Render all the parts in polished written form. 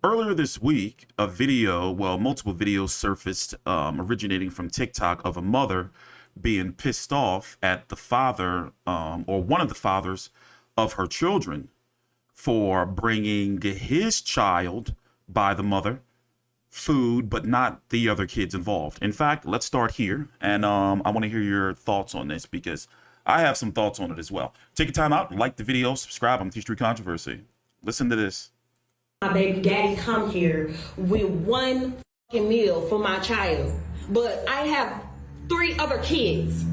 Earlier this week, a video, well, multiple videos surfaced originating from TikTok of a mother being pissed off at the father or one of the fathers of her children for bringing his child by the mother food, but not the other kids involved. In fact, let's start here. And I want to hear your thoughts on this because I have some thoughts on it as well. Take your time out, like the video, subscribe. I'm T-Street Controversy. Listen to this. My baby daddy come here with one fucking meal for my child, but I have 3 other kids.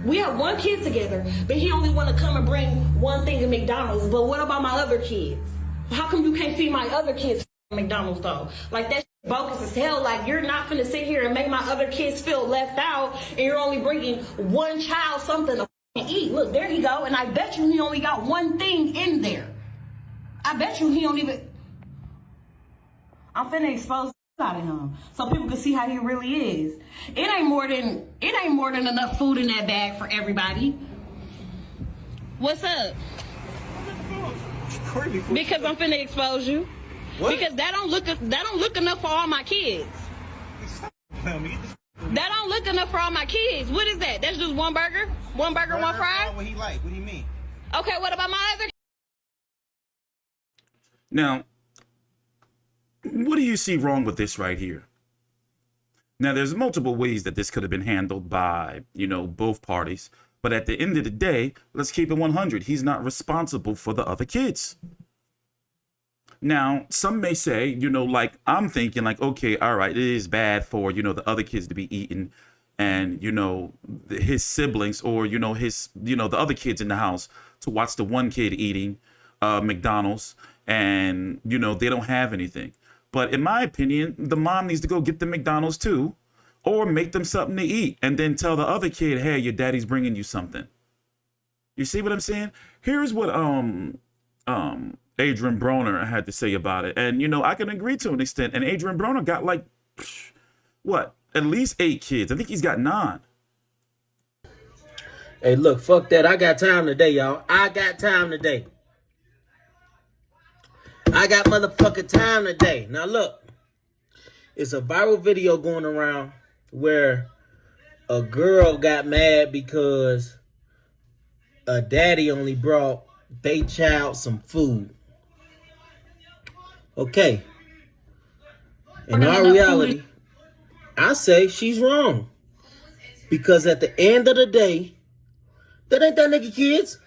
We have 1 kid together, but he only want to come and bring one thing to McDonald's. But what about my other kids? How come you can't feed my other kids McDonald's though? Like, that's bogus as hell. Like, you're not finna sit here and make my other kids feel left out, and you're only bringing one child something to eat. Look, there you go. And I bet you he only got one thing in there. I bet you he don't even. I'm finna expose out of him so people can see how he really is. It ain't more than enough food in that bag for everybody. What's up? Because I'm finna expose you. What? Because that don't look enough for all my kids. That don't look enough for all my kids. What is that? That's just one burger? One burger, one fry? What he like? What do you mean? Okay, what about my other? Now, what do you see wrong with this right here? Now, there's multiple ways that this could have been handled by, both parties. But at the end of the day, let's keep it 100. He's not responsible for the other kids. Now, some may say, like I'm thinking like, okay, all right, it is bad for, the other kids to be eating and, his siblings or, his, the other kids in the house to watch the one kid eating McDonald's and, they don't have anything. But in my opinion, the mom needs to go get the McDonald's too, or make them something to eat and then tell the other kid, hey, your daddy's bringing you something. You see what I'm saying? Here's what Adrian Broner had to say about it. And, I can agree to an extent. And Adrian Broner got like, at least 8 kids. I think he's got 9. Hey, look, fuck that. I got time today, y'all. I got time today. I got motherfucking time today. Now, look. It's a viral video going around where a girl got mad because a daddy only brought they child some food. Okay. In our reality, I say she's wrong. Because at the end of the day, that ain't that nigga kids.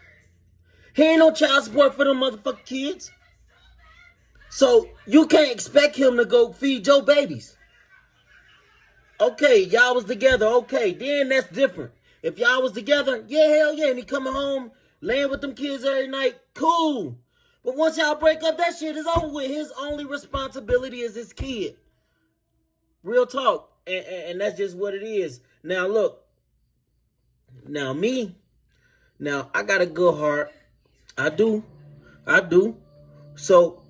He ain't no child support for them motherfucking kids. So you can't expect him to go feed your babies. Okay, y'all was together. Okay, then that's different. If y'all was together, yeah, hell yeah. And he coming home, laying with them kids every night, cool. But once y'all break up, that shit is over with. His only responsibility is his kid. Real talk. And that's just what it is. Now, look. Now, Now, I got a good heart. I do. So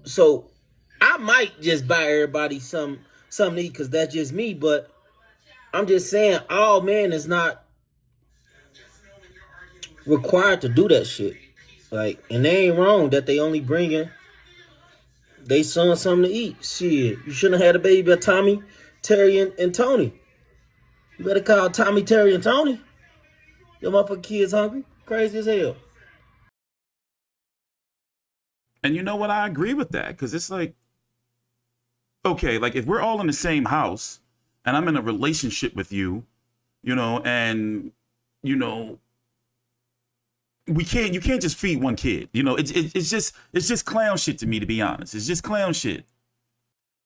I might just buy everybody something to eat because that's just me. But I'm just saying, all men is not required to do that shit. Like, and they ain't wrong that they only bringing they son something to eat. Shit, you shouldn't have had a baby by Tommy, Terry, and Tony. You better call Tommy, Terry, and Tony. Your motherfucking kids hungry? Crazy as hell. And you know what? I agree with that because it's like, okay, like if we're all in the same house and I'm in a relationship with you, and, you can't just feed one kid. It's just clown shit to me, to be honest. It's just clown shit.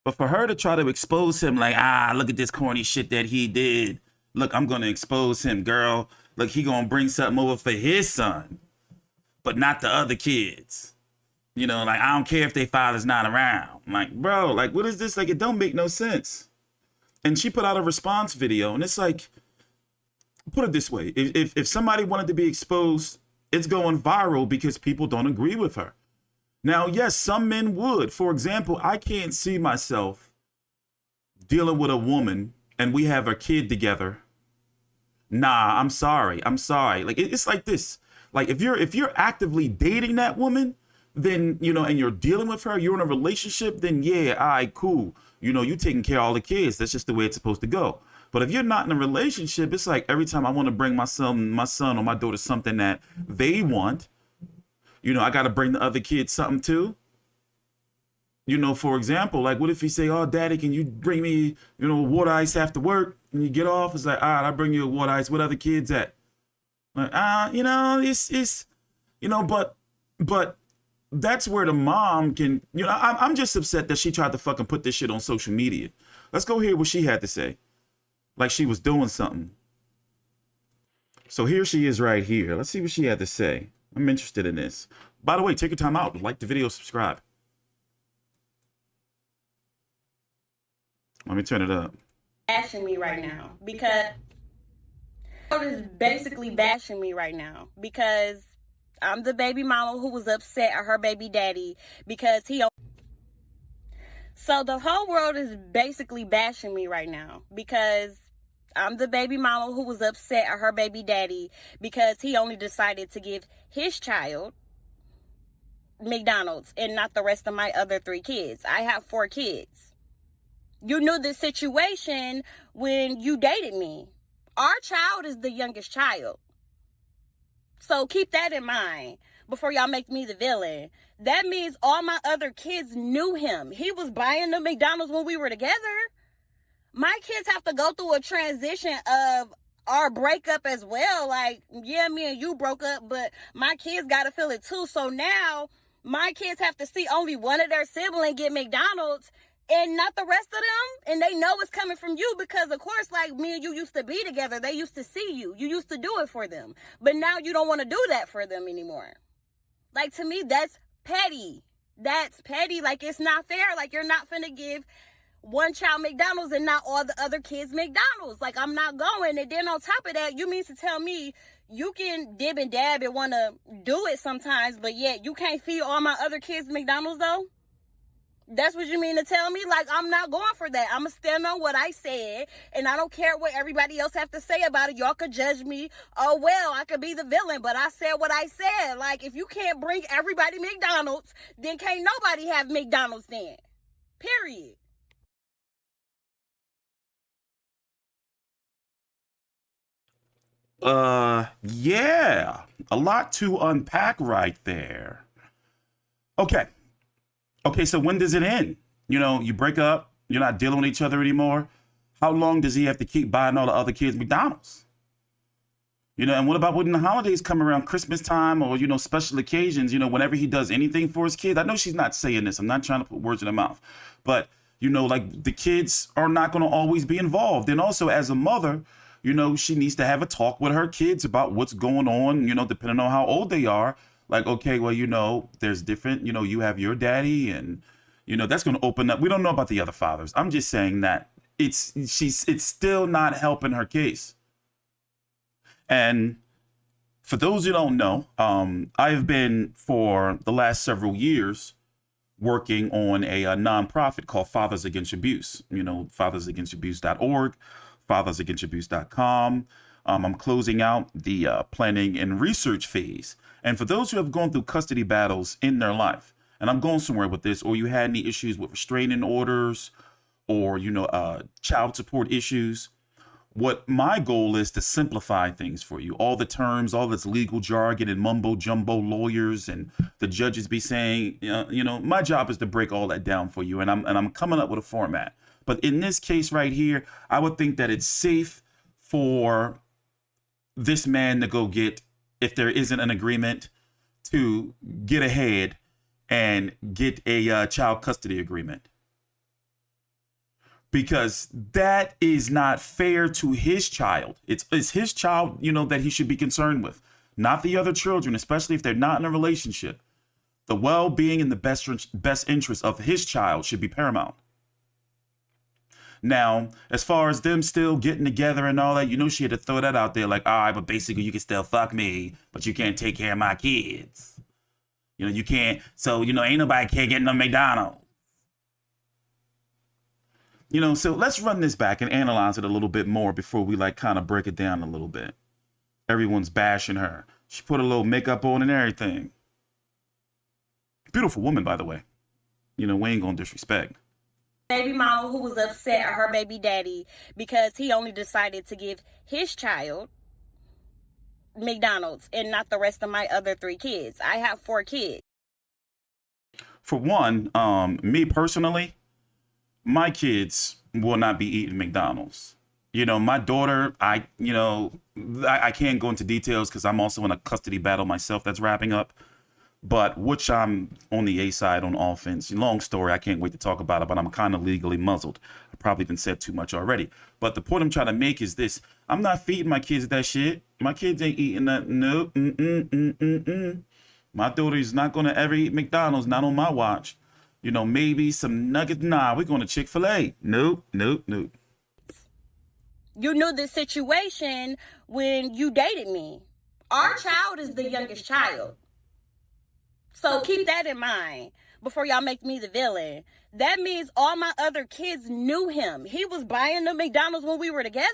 But for her to try to expose him like, look at this corny shit that he did. Look, I'm going to expose him, girl. Look, he going to bring something over for his son, but not the other kids. Like, I don't care if their father's not around. I'm like, bro, like, what is this? Like, it don't make no sense. And she put out a response video, and it's like, put it this way. If somebody wanted to be exposed, it's going viral because people don't agree with her. Now, yes, some men would. For example, I can't see myself dealing with a woman and we have a kid together. Nah, I'm sorry. Like, it's like this. Like, if you're actively dating that woman, then, you know, and you're dealing with her, you're in a relationship, then yeah, all right, cool. You know, you taking care of all the kids. That's just the way it's supposed to go. But if you're not in a relationship, it's like every time I want to bring my son or my daughter something that they want, you know, I got to bring the other kids something too. You know, for example, like what if you say, oh, daddy, can you bring me, you know, water ice after work? And you get off, it's like, all right, I'll bring you a water ice. What other kids at? Like, you know, it's, you know, but that's where the mom can, you know, I'm just upset that she tried to fucking put this shit on social media. Let's go hear what she had to say. Like she was doing something. So here she is right here. Let's see what she had to say. I'm interested in this. By the way, take your time out. Like the video, subscribe. Let me turn it up. Bashing me right now because is basically bashing me right now because I'm the baby mama who was upset at her baby daddy because he. So the whole world is basically bashing me right now because I'm the baby mama who was upset at her baby daddy because he only decided to give his child McDonald's and not the rest of my other 3 kids. I have 4 kids. You knew the situation when you dated me. Our child is the youngest child. So keep that in mind before y'all make me the villain. That means all my other kids knew him. He was buying the McDonald's when we were together. My kids have to go through a transition of our breakup as well. Like, yeah, me and you broke up, but my kids got to feel it too. So now my kids have to see only one of their siblings get McDonald's and not the rest of them. And they know it's coming from you because, of course, like me and you used to be together. They used to see you. You used to do it for them. But now you don't want to do that for them anymore. Like, to me, that's petty. That's petty. Like, it's not fair. Like, you're not finna give one child McDonald's and not all the other kids McDonald's. Like, I'm not going. And then on top of that, you mean to tell me you can dib and dab and want to do it sometimes, but yet you can't feed all my other kids McDonald's, though? That's what you mean to tell me? Like, I'm not going for that. I'm going to stand on what I said, and I don't care what everybody else have to say about it. Y'all could judge me. Oh, well, I could be the villain, but I said what I said. Like, if you can't bring everybody McDonald's, then can't nobody have McDonald's then. Period. Yeah, a lot to unpack right there. Okay, so when does it end? You know, you break up, you're not dealing with each other anymore. How long does he have to keep buying all the other kids McDonald's? You know, and what about when the holidays come around, Christmas time or, you know, special occasions, you know, whenever he does anything for his kids? I know she's not saying this. I'm not trying to put words in her mouth. But, you know, like the kids are not going to always be involved. And also as a mother, you know, she needs to have a talk with her kids about what's going on, you know, depending on how old they are. Like, okay, well, you know, there's different, you know, you have your daddy and, you know, that's going to open up. We don't know about the other fathers. I'm just saying that it's still not helping her case. And for those who don't know, I've been for the last several years working on a nonprofit called Fathers Against Abuse, you know, fathersagainstabuse.org, fathersagainstabuse.com. I'm closing out the planning and research phase. And for those who have gone through custody battles in their life, and I'm going somewhere with this, or you had any issues with restraining orders or, you know, child support issues, what my goal is to simplify things for you. All the terms, all this legal jargon and mumbo jumbo lawyers and the judges be saying, you know, my job is to break all that down for you. And I'm coming up with a format. But in this case right here, I would think that it's safe for this man to go get, if there isn't an agreement, to get ahead and get a child custody agreement. Because that is not fair to his child. It's his child, you know, that he should be concerned with, not the other children, especially if they're not in a relationship. The well-being and the best interest of his child should be paramount. Now, as far as them still getting together and all that, you know, she had to throw that out there like, all right, but basically you can still fuck me, but you can't take care of my kids. You know, you can't. So, you know, ain't nobody can't get no McDonald's. You know, so let's run this back and analyze it a little bit more before we like kind of break it down a little bit. Everyone's bashing her. She put a little makeup on and everything. Beautiful woman, by the way. You know, we ain't gonna disrespect. Baby mama who was upset at her baby daddy because he only decided to give his child McDonald's and not the rest of my other 3 kids. I have 4 kids. For one, me personally, my kids will not be eating McDonald's. You know, my daughter, I can't go into details because I'm also in a custody battle myself that's wrapping up. But which I'm on the A side on offense. Long story, I can't wait to talk about it, but I'm kind of legally muzzled. I've probably been said too much already. But the point I'm trying to make is this. I'm not feeding my kids that shit. My kids ain't eating that. No. My daughter is not going to ever eat McDonald's, not on my watch. You know, maybe some nuggets. Nah, we're going to Chick-fil-A. Nope. You knew this situation when you dated me. Our child is the youngest child. So keep that in mind before y'all make me the villain. That means all my other kids knew him. He was buying the McDonald's when we were together.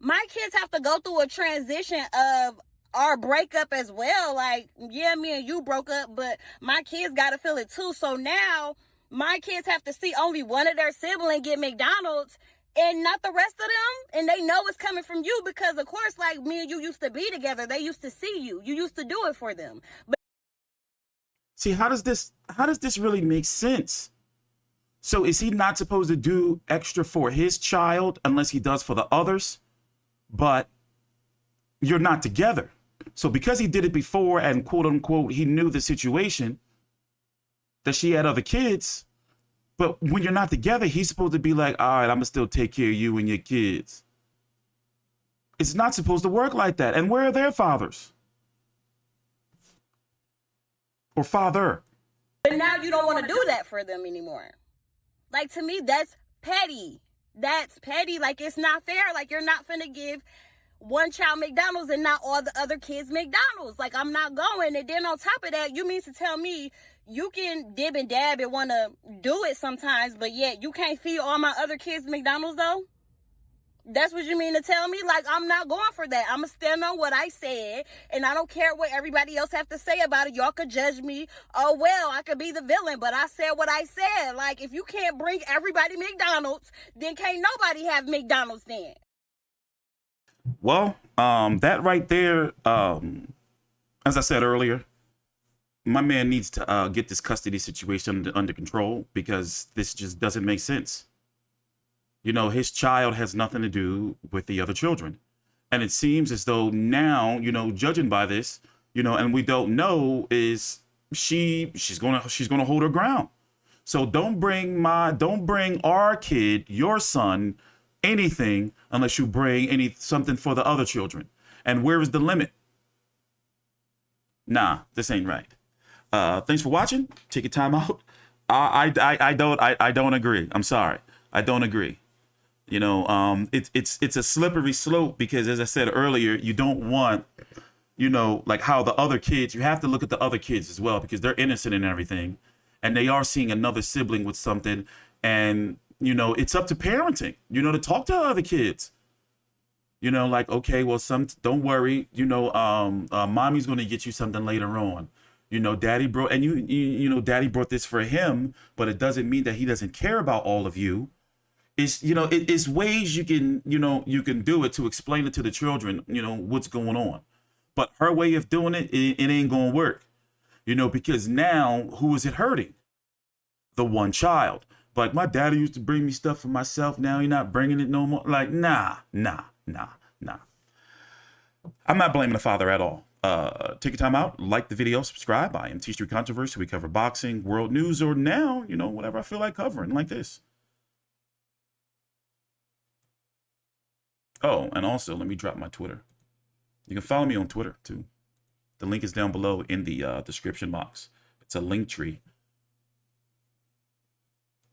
My kids have to go through a transition of our breakup as well. Like, yeah, me and you broke up, but my kids got to feel it too. So now my kids have to see only one of their siblings get McDonald's and not the rest of them. And they know it's coming from you because, of course, like me and you used to be together. They used to see you. You used to do it for them. But see, how does this really make sense? So is he not supposed to do extra for his child unless he does for the others? But you're not together. So because he did it before and quote unquote, he knew the situation that she had other kids. But when you're not together, he's supposed to be like, all right, I'm gonna still take care of you and your kids. It's not supposed to work like that. And where are their fathers? Or father? But now you don't want to do that for them anymore. Like, to me, that's petty. That's petty. Like, it's not fair. Like, you're not finna give one child McDonald's and not all the other kids McDonald's. Like, I'm not going. And then on top of that, you mean to tell me you can dib and dab and want to do it sometimes, but yet you can't feed all my other kids McDonald's, though? That's what you mean to tell me? Like, I'm not going for that. I'm going to stand on what I said, and I don't care what everybody else have to say about it. Y'all could judge me. Oh, well, I could be the villain, but I said what I said. Like, if you can't bring everybody McDonald's, then can't nobody have McDonald's then. Well, that right there, as I said earlier, my man needs to get this custody situation under control because this just doesn't make sense. You know, his child has nothing to do with the other children. And it seems as though now, you know, judging by this, you know, and we don't know is she's gonna hold her ground. So don't bring our kid, your son, anything unless you bring something for the other children. And where is the limit? Nah, this ain't right. Thanks for watching. Take your time out. I don't agree. I'm sorry. I don't agree. You know, it's a slippery slope because, as I said earlier, you don't want, you know, like how the other kids, you have to look at the other kids as well because they're innocent in everything. And they are seeing another sibling with something. And, you know, it's up to parenting, you know, to talk to other kids. You know, like, okay, well, don't worry. You know, mommy's going to get you something later on. You know, daddy brought, and you know, daddy brought this for him, but it doesn't mean that he doesn't care about all of you. It's, you know, it's ways you can do it to explain it to the children, you know, what's going on. But her way of doing it, it ain't going to work, you know, because now who is it hurting? The one child. Like, my daddy used to bring me stuff for myself. Now he's not bringing it no more. Like, nah. I'm not blaming the father at all. Take your time out, like the video, subscribe. I am T-Street Controversy. We cover boxing, world news, or now, you know, whatever I feel like covering, like this. Oh, and also, let me drop my Twitter. You can follow me on Twitter, too. The link is down below in the description box. It's a link tree